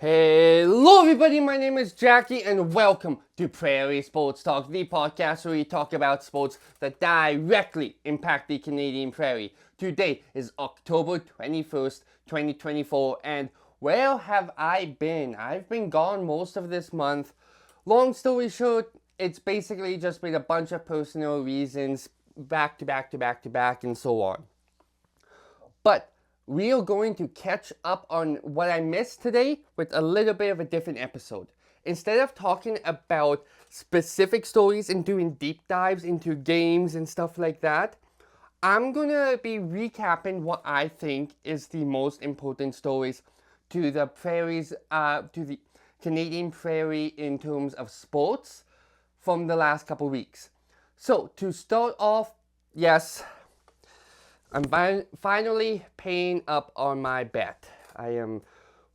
Hello everybody, my name is Jackie and welcome to Prairie Sports Talk, the podcast where we talk about sports that directly impact the Canadian Prairie. Today is October 21st, 2024, and where have I been? I've been gone most of this month. Long story short, it's basically just been a bunch of personal reasons, back to back to back to back, and so on. But we are going to catch up on what I missed today with a little bit of a different episode. Instead of talking about specific stories and doing deep dives into games and stuff like that, I'm gonna be recapping what I think is the most important stories to the prairies, to the Canadian Prairie in terms of sports from the last couple weeks. So to start off, yes, I'm finally paying up on my bet. I am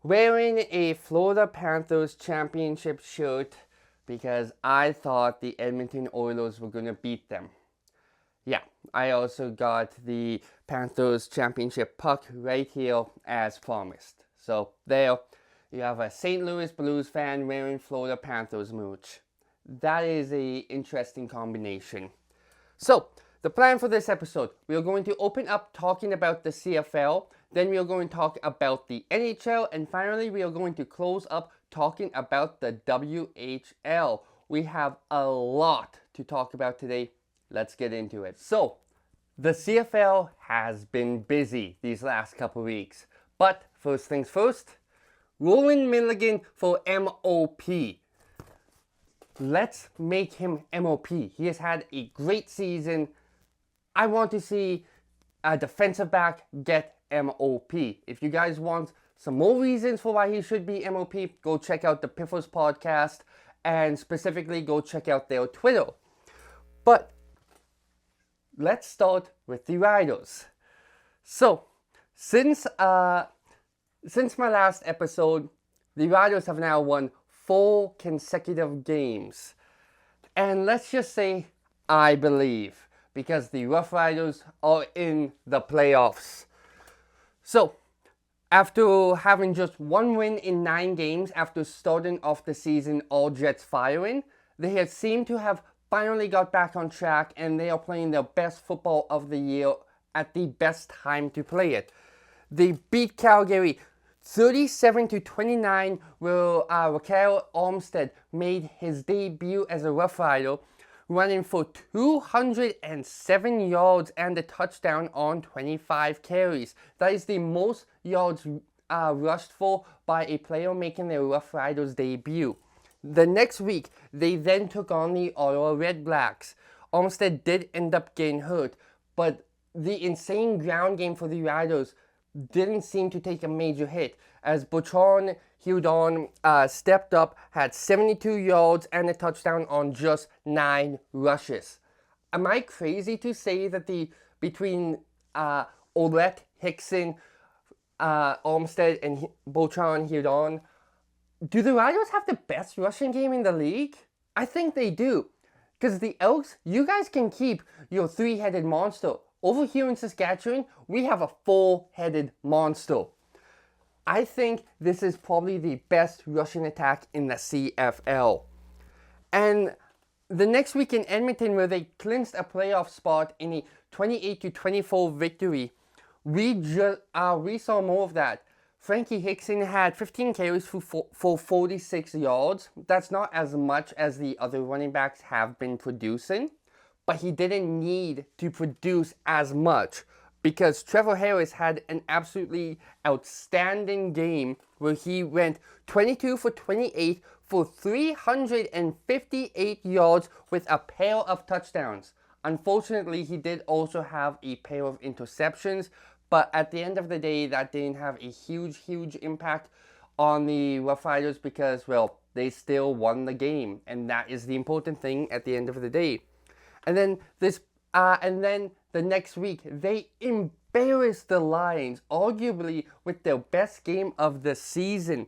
wearing a Florida Panthers championship shirt because I thought the Edmonton Oilers were going to beat them. Yeah, I also got the Panthers championship puck right here as promised. So there, you have a St. Louis Blues fan wearing Florida Panthers merch. That is an interesting combination. So, the plan for this episode, we are going to open up talking about the CFL, then we are going to talk about the NHL, and finally we are going to close up talking about the WHL. We have a lot to talk about today. Let's get into it. So, the CFL has been busy these last couple weeks, but first things first, Roland Milligan for MOP. Let's make him MOP. He has had a great season. I want to see a defensive back get MOP. If you guys want some more reasons for why he should be MOP, go check out the Piffers podcast and specifically go check out their Twitter. But let's start with the Riders. So, since my last episode, the Riders have now won 4 consecutive games. And let's just say, I believe, because the Rough Riders are in the playoffs. So, after having just 1 win in 9 games after starting off the season all Jets firing, they have seemed to have finally got back on track and they are playing their best football of the year at the best time to play it. They beat Calgary 37-29, where Raquel Armstead made his debut as a Rough Rider, running for 207 yards and a touchdown on 25 carries. That is the most yards rushed for by a player making their Rough Riders debut. The next week, they then took on the Ottawa Red Blacks. Armstead did end up getting hurt, but the insane ground game for the Riders didn't seem to take a major hit, as Bertrand Hudon stepped up, had 72 yards and a touchdown on just 9 rushes. Am I crazy to say that between Ouellette, Hickson, Armstead, and Bertrand Hudon, do the Riders have the best rushing game in the league? I think they do. Because the Elks, you guys can keep your 3-headed monster. Over here in Saskatchewan, we have a 4-headed monster. I think this is probably the best rushing attack in the CFL. And the next week in Edmonton, where they clinched a playoff spot in a 28-24 victory, we saw more of that. Frankie Hickson had 15 carries for 46 yards. That's not as much as the other running backs have been producing, but he didn't need to produce as much because Trevor Harris had an absolutely outstanding game where he went 22 for 28 for 358 yards with a pair of touchdowns. Unfortunately, he did also have a pair of interceptions, but at the end of the day, that didn't have a huge impact on the Rough Riders because, well, they still won the game, and that is the important thing at the end of the day. And then the next week, they embarrassed the Lions, arguably with their best game of the season,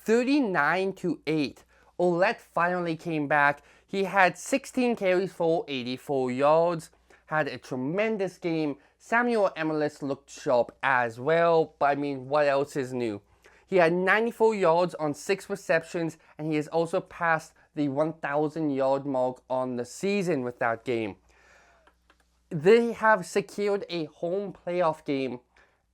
39-8. Ouellette finally came back. He had 16 carries for 84 yards, had a tremendous game. Samuel Emelis looked sharp as well, but I mean, what else is new? He had 94 yards on 6 receptions, and he has also passed the 1,000-yard mark on the season with that game. They have secured a home playoff game,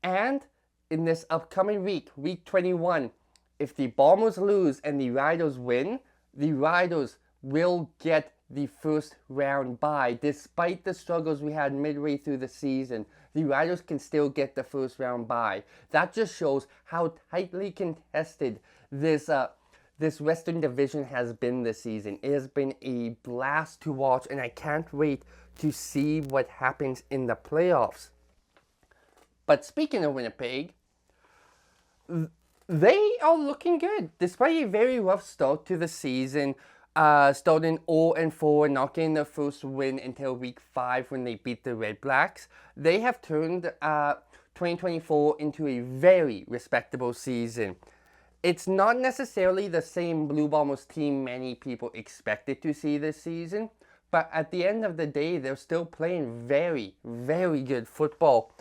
and in this upcoming week, week 21, if the Bombers lose and the Riders win, the Riders will get the first round bye. Despite the struggles we had midway through the season, the Riders can still get the first round bye. That just shows how tightly contested this Western Division has been this season. It has been a blast to watch, and I can't wait to see what happens in the playoffs. But speaking of Winnipeg, they are looking good. Despite a very rough start to the season, starting 0-4 and not getting their first win until week 5 when they beat the Red Blacks, they have turned 2024 into a very respectable season. It's not necessarily the same Blue Bombers team many people expected to see this season, but at the end of the day, they're still playing very, very good football.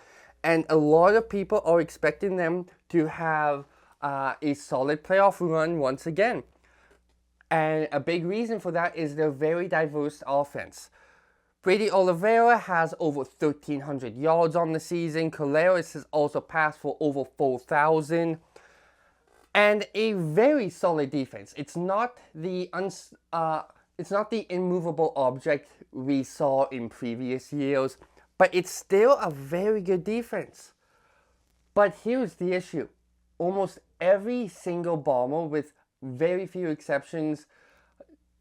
And a lot of people are expecting them to have a solid playoff run once again. And a big reason for that is their very diverse offense. Brady Oliveira has over 1,300 yards on the season. Collaros has also passed for over 4,000. And a very solid defense. It's not the immovable object we saw in previous years, but it's still a very good defense. But here's the issue. Almost every single Bomber, with very few exceptions,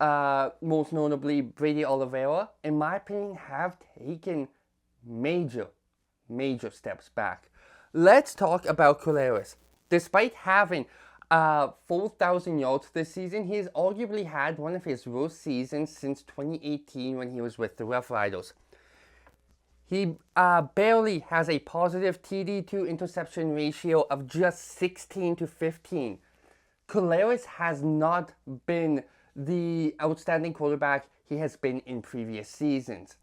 most notably Brady Oliveira, in my opinion, have taken major steps back. Let's talk about Collaros. Despite having 4,000 yards this season, he has arguably had one of his worst seasons since 2018 when he was with the Rough Riders. He barely has a positive TD to interception ratio of just 16-15. Collaros has not been the outstanding quarterback he has been in previous seasons.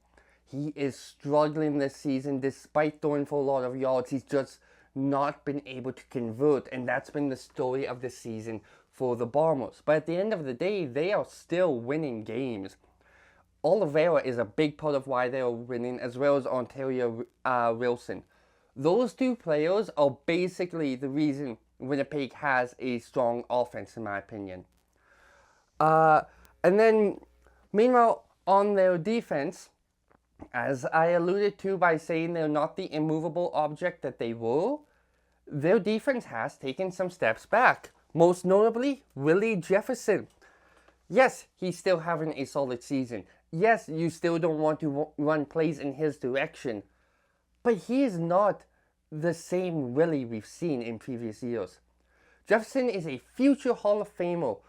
He is struggling this season despite throwing for a lot of yards. He's just not been able to convert, and that's been the story of the season for the Bombers. But at the end of the day, they are still winning games. Oliveira is a big part of why they are winning, as well as Ontario Wilson. Those two players are basically the reason Winnipeg has a strong offense, in my opinion. And then, meanwhile, on their defense, as I alluded to by saying they're not the immovable object that they were, their defense has taken some steps back. Most notably, Willie Jefferson. Yes, he's still having a solid season. Yes, you still don't want to run plays in his direction. But he is not the same Willie we've seen in previous years. Jefferson is a future Hall of Famer.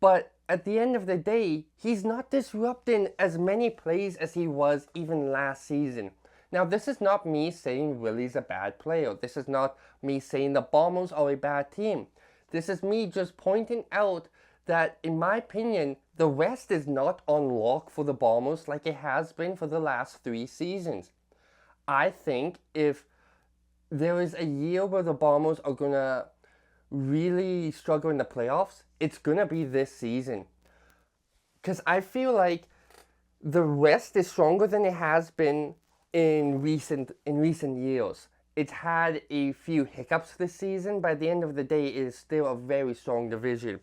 But at the end of the day, he's not disrupting as many plays as he was even last season. Now, this is not me saying Willie's a bad player. This is not me saying the Bombers are a bad team. This is me just pointing out that, in my opinion, the West is not on lock for the Bombers like it has been for the last 3 seasons. I think if there is a year where the Bombers are going to really struggle in the playoffs, it's going to be this season. Because I feel like the West is stronger than it has been in recent years. It's had a few hiccups this season, but at the end of the day, it is still a very strong division.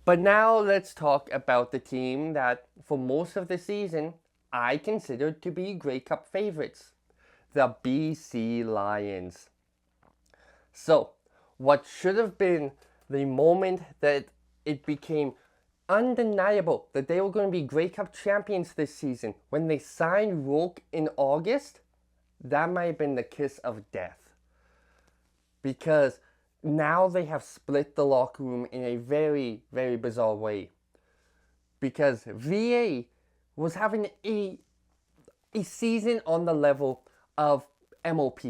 But now let's talk about the team that, for most of the season, I considered to be Grey Cup favorites, the BC Lions. So, what should have been the moment that it became undeniable that they were going to be Grey Cup champions this season, when they signed Rourke in August, that might have been the kiss of death. Because now they have split the locker room in a very, very bizarre way. Because VA was having a season on the level of MOP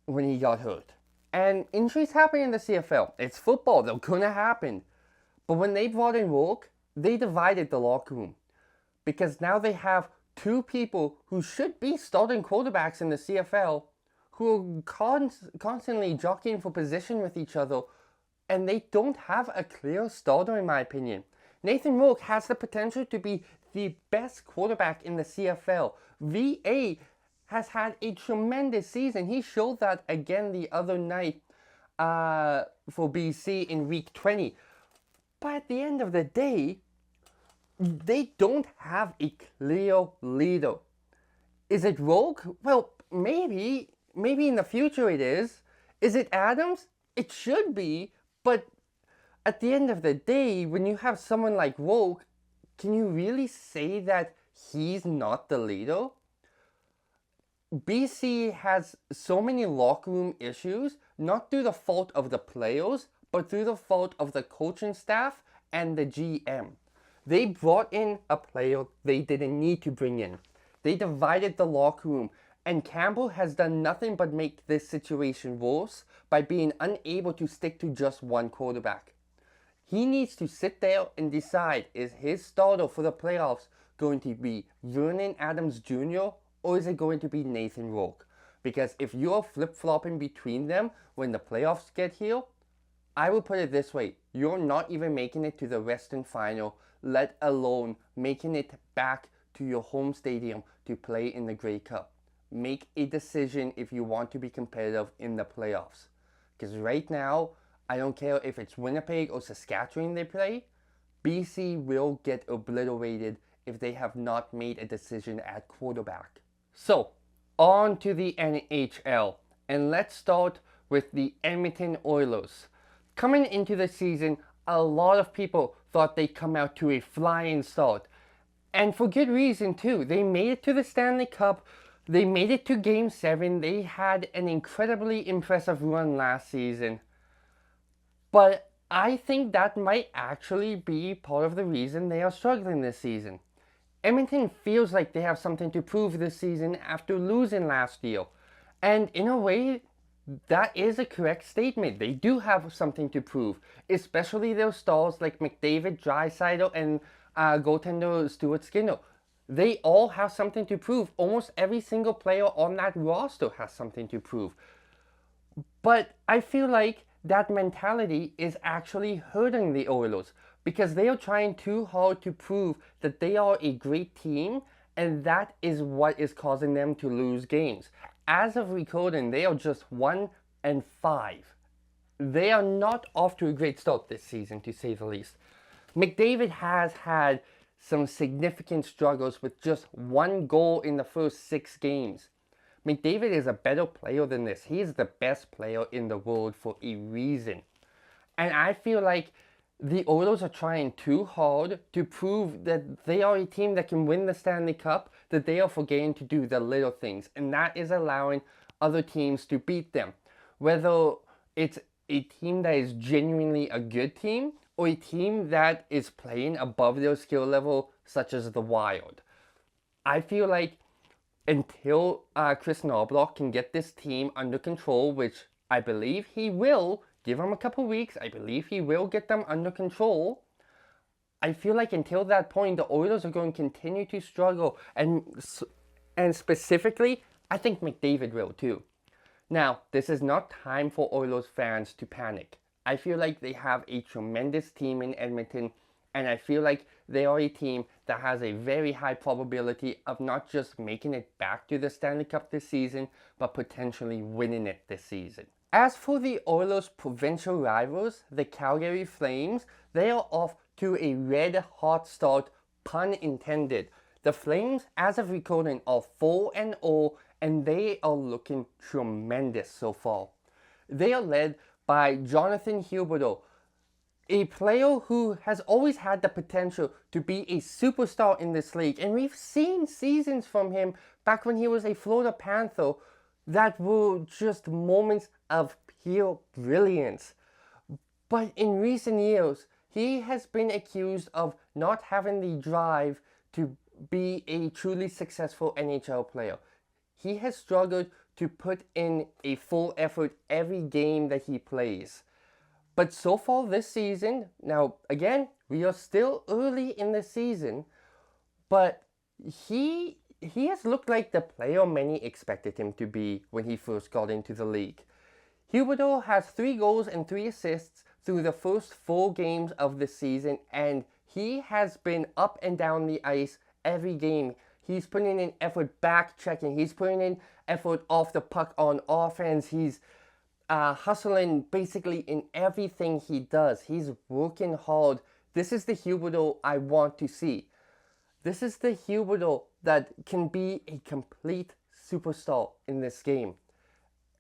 when he got hurt. And injuries happen in the CFL. It's football. They're going to happen. But when they brought in Rourke, they divided the locker room. Because now they have 2 people who should be starting quarterbacks in the CFL who are constantly jockeying for position with each other, and they don't have a clear starter, in my opinion. Nathan Rourke has the potential to be the best quarterback in the CFL. VA has had a tremendous season. He showed that again the other night for BC in week 20. But at the end of the day, they don't have a clear leader. Is it Rourke? Well, maybe in the future it is. Is it Adams? It should be, but at the end of the day, when you have someone like Rourke, can you really say that he's not the leader? BC has so many locker room issues, not through the fault of the players, but through the fault of the coaching staff and the GM. They brought in a player they didn't need to bring in. They divided the locker room, and Campbell has done nothing but make this situation worse by being unable to stick to just one quarterback. He needs to sit there and decide, is his starter for the playoffs going to be Vernon Adams Jr. or is it going to be Nathan Rourke? Because if you're flip-flopping between them when the playoffs get here, I will put it this way, you're not even making it to the Western Final, let alone making it back to your home stadium to play in the Grey Cup. Make a decision if you want to be competitive in the playoffs. Because right now, I don't care if it's Winnipeg or Saskatchewan they play, BC will get obliterated if they have not made a decision at quarterback. So, on to the NHL, and let's start with the Edmonton Oilers. Coming into the season, a lot of people thought they'd come out to a flying start, and for good reason too. They made it to the Stanley Cup, they made it to Game 7, they had an incredibly impressive run last season. But I think that might actually be part of the reason they are struggling this season. Edmonton feels like they have something to prove this season after losing last year. And in a way, that is a correct statement. They do have something to prove, especially their stars like McDavid, Draisaitl, and goaltender Stuart Skinner. They all have something to prove. Almost every single player on that roster has something to prove. But I feel like that mentality is actually hurting the Oilers because they are trying too hard to prove that they are a great team, and that is what is causing them to lose games. As of recording, they are just 1-5. They are not off to a great start this season, to say the least. McDavid has had some significant struggles with just one goal in the first 6 games. McDavid is a better player than this. He is the best player in the world for a reason. And I feel like the Oilers are trying too hard to prove that they are a team that can win the Stanley Cup, that they are forgetting to do the little things. And that is allowing other teams to beat them. Whether it's a team that is genuinely a good team or a team that is playing above their skill level, such as the Wild. I feel like until Chris Knobloch can get this team under control, which I believe he will, give him a couple weeks, I believe he will get them under control. I feel like until that point, the Oilers are going to continue to struggle, and specifically, I think McDavid will too. Now, this is not time for Oilers fans to panic. I feel like they have a tremendous team in Edmonton, and I feel like they are a team that has a very high probability of not just making it back to the Stanley Cup this season, but potentially winning it this season. As for the Oilers' provincial rivals, the Calgary Flames, they are off to a red-hot start, pun intended. The Flames, as of recording, are 4-0, and they are looking tremendous so far. They are led by Jonathan Huberdeau, a player who has always had the potential to be a superstar in this league. And we've seen seasons from him back when he was a Florida Panther that were just moments of pure brilliance. But in recent years, he has been accused of not having the drive to be a truly successful NHL player. He has struggled to put in a full effort every game that he plays. But so far this season, now again, we are still early in the season, but he he has looked like the player many expected him to be when he first got into the league. Huberdeau has 3 goals and 3 assists through the first 4 games of the season, and he has been up and down the ice every game. He's putting in effort back checking. He's putting in effort off the puck on offense. He's hustling basically in everything he does. He's working hard. This is the Huberdeau I want to see. This is the Huberdeau that can be a complete superstar in this game.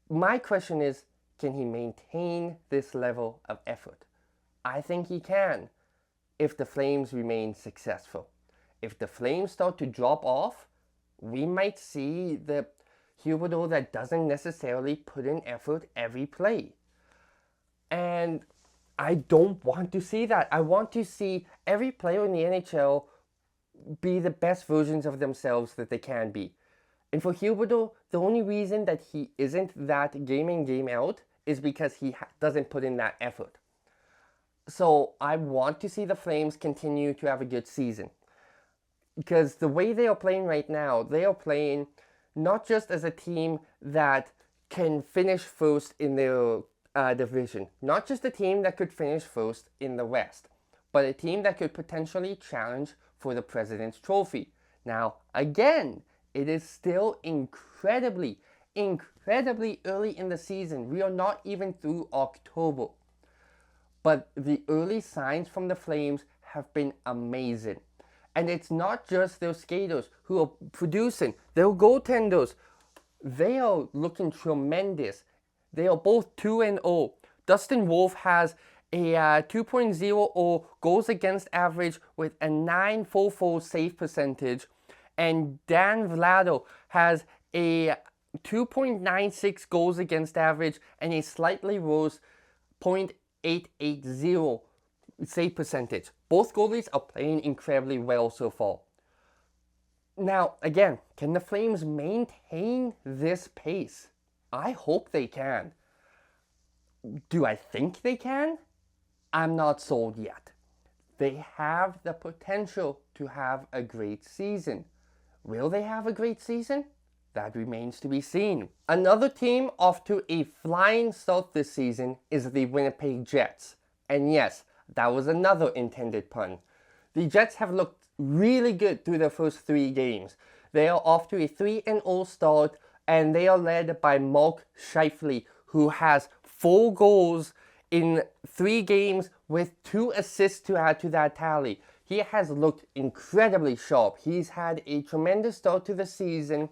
My question is, can he maintain this level of effort? I think he can if the Flames remain successful. If the Flames start to drop off, we might see the Huberdeau that doesn't necessarily put in effort every play. And I don't want to see that. I want to see every player in the NHL be the best versions of themselves that they can be. And for Huberdeau, the only reason that he isn't that game in, game out is because he doesn't put in that effort. So I want to see the Flames continue to have a good season. Because the way they are playing right now, they are playing not just as a team that can finish first in their division, not just a team that could finish first in the West, but a team that could potentially challenge for the President's Trophy. Now, again, it is still incredibly early in the season. We are not even through October. But the early signs from the Flames have been amazing. And it's not just their skaters who are producing, their goaltenders. They are looking tremendous. They are both 2-0. Dustin Wolf has a 2.00 goals against average with a 944 save percentage. And Dan Vladar has a 2.96 goals against average and a slightly worse 0.880 save percentage. Both goalies are playing incredibly well so far. Now, again, can the Flames maintain this pace? I hope they can. Do I think they can? I'm not sold yet. They have the potential to have a great season. Will they have a great season? That remains to be seen. Another team off to a flying start this season is the Winnipeg Jets. And yes, that was another intended pun. The Jets have looked really good through their first 3 games. They are off to a 3-0 start, and they are led by Mark Scheifele, who has 4 goals in 3 games with 2 assists to add to that tally. He has looked incredibly sharp. He's had a tremendous start to the season,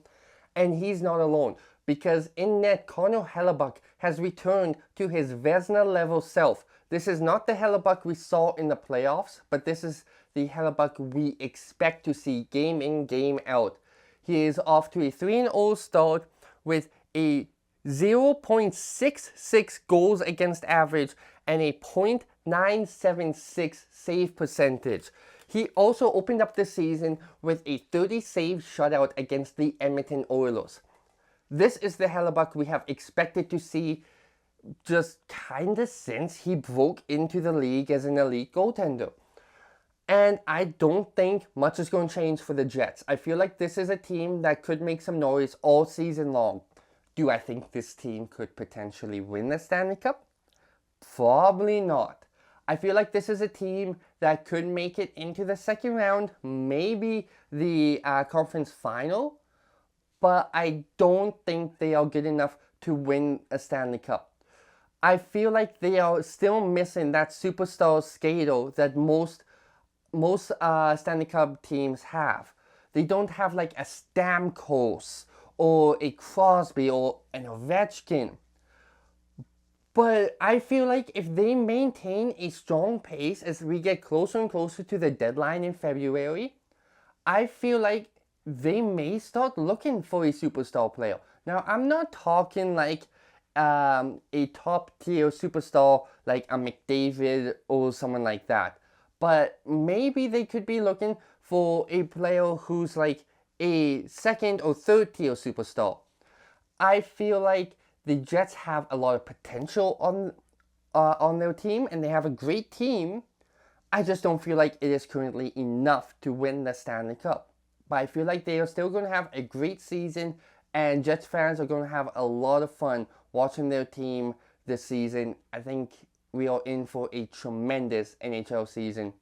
and he's not alone, because in net, Connor Hellebuyck has returned to his Vezina-level self. This is not the Hellebuyck we saw in the playoffs, but this is the Hellebuyck we expect to see game in, game out. He is off to a 3-0 start with a 0.66 goals against average and a .976 save percentage. He also opened up the season with a 30 save shutout against the Edmonton Oilers. This is the Hellebuyck we have expected to see just kinda since he broke into the league as an elite goaltender. And I don't think much is going to change for the Jets. I feel like this is a team that could make some noise all season long. Do I think this team could potentially win the Stanley Cup? Probably not. I feel like this is a team that could make it into the second round, maybe the conference final, but I don't think they are good enough to win a Stanley Cup. I feel like they are still missing that superstar skater that most Stanley Cup teams have. They don't have like a Stamkos or a Crosby or an Ovechkin. But I feel like if they maintain a strong pace as we get closer and closer to the deadline in February, I feel like they may start looking for a superstar player. Now, I'm not talking like a top tier superstar like a McDavid or someone like that. But maybe they could be looking for a player who's like a second or third tier superstar. I feel like the Jets have a lot of potential on their team, and they have a great team. I just don't feel like it is currently enough to win the Stanley Cup. but I feel like they are still going to have a great season, and Jets fans are going to have a lot of fun watching their team this season. I think we are in for a tremendous NHL season,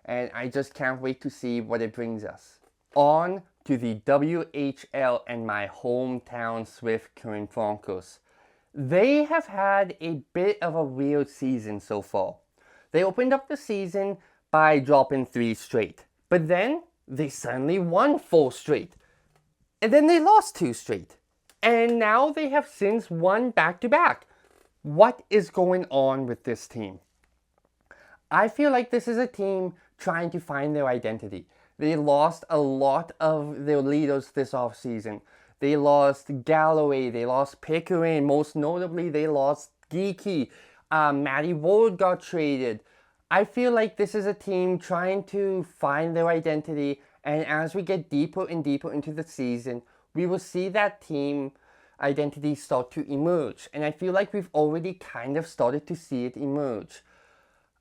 and I just can't wait to see what it brings us. On to the WHL and my hometown Swift Current Broncos. They have had a bit of a weird season so far. They opened up the season by dropping 3 straight, but then they suddenly won 4 straight, and then they lost 2 straight, and now they have since won back-to-back. What is going on with this team? I feel like this is a team trying to find their identity. They lost a lot of their leaders this offseason. They lost Galloway, they lost Pickering, most notably they lost Geeky. Matty Ward got traded. I feel like this is a team trying to find their identity, and as we get deeper and deeper into the season, we will see that team identity start to emerge. And I feel like we've already kind of started to see it emerge.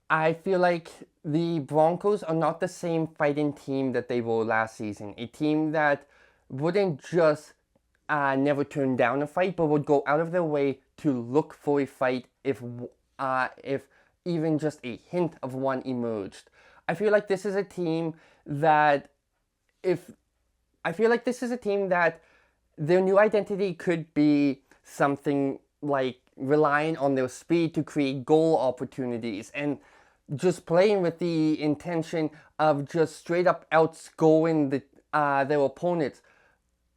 I feel like the Broncos are not the same fighting team that they were last season. A team that wouldn't just never turn down a fight, but would go out of their way to look for a fight if even just a hint of one emerged. I feel like this is a team that their new identity could be something like relying on their speed to create goal opportunities and just playing with the intention of just straight up outscoring their opponents.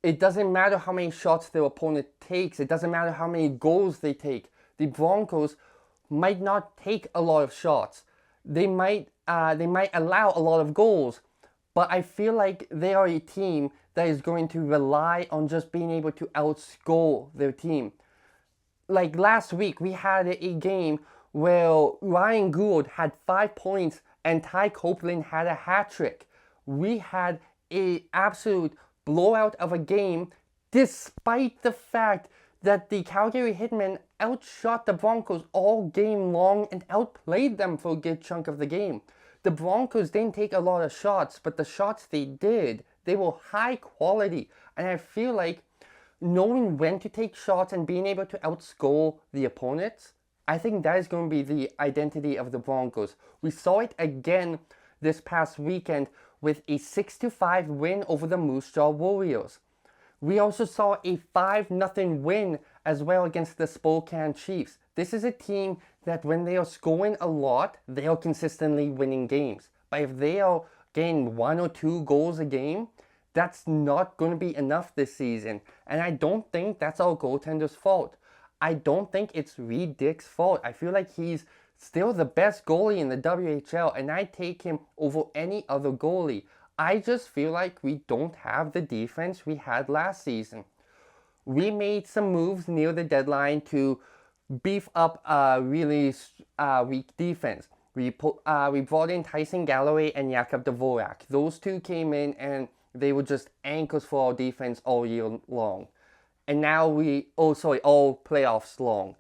It doesn't matter how many shots their opponent takes. It doesn't matter how many goals they take. The Broncos might not take a lot of shots. They might allow a lot of goals, but I feel like they are a team that is going to rely on just being able to outscore their team. Like last week, we had a game where Ryan Gould had 5 points and Ty Copeland had a hat trick. We had an absolute blowout of a game, despite the fact that the Calgary Hitmen outshot the Broncos all game long and outplayed them for a good chunk of the game. The Broncos didn't take a lot of shots, but the shots they did, they were high quality. And I feel like knowing when to take shots and being able to outscore the opponents, I think that is going to be the identity of the Broncos. We saw it again this past weekend with a 6-5 win over the Moose Jaw Warriors. We also saw a 5-0 win as well against the Spokane Chiefs. This is a team that when they are scoring a lot, they are consistently winning games. But if they are getting 1 or 2 goals a game, that's not going to be enough this season. And I don't think that's our goaltender's fault. I don't think it's Reed Dick's fault. I feel like he's still the best goalie in the WHL, and I take him over any other goalie. I just feel like we don't have the defense we had last season. We made some moves near the deadline to beef up a really weak defense. We brought in Tyson Galloway and Jakub Dvorak. Those two came in and they were just anchors for our defense all year long. And now all playoffs long.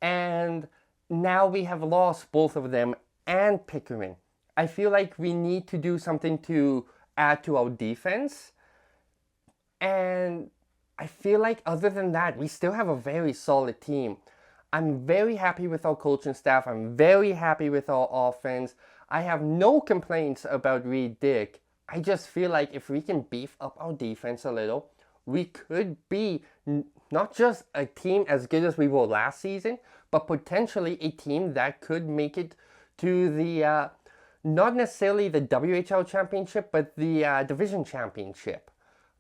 And now we have lost both of them and Pickering. I feel like we need to do something to add to our defense. And I feel like other than that, we still have a very solid team. I'm very happy with our coaching staff. I'm very happy with our offense. I have no complaints about Reed Dick. I just feel like if we can beef up our defense a little, we could be not just a team as good as we were last season, but potentially a team that could make it to the, not necessarily the WHL championship, but the division championship.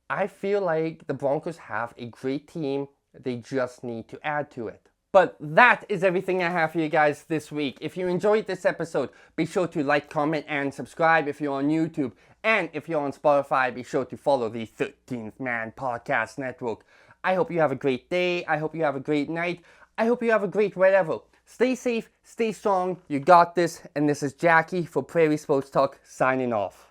I feel like the Broncos have a great team. They just need to add to it. But that is everything I have for you guys this week. If you enjoyed this episode, be sure to like, comment, and subscribe if you're on YouTube. And if you're on Spotify, be sure to follow the 13th Man Podcast Network. I hope you have a great day. I hope you have a great night. I hope you have a great whatever. Stay safe, stay strong. You got this. And this is Jackie for Prairie Sports Talk signing off.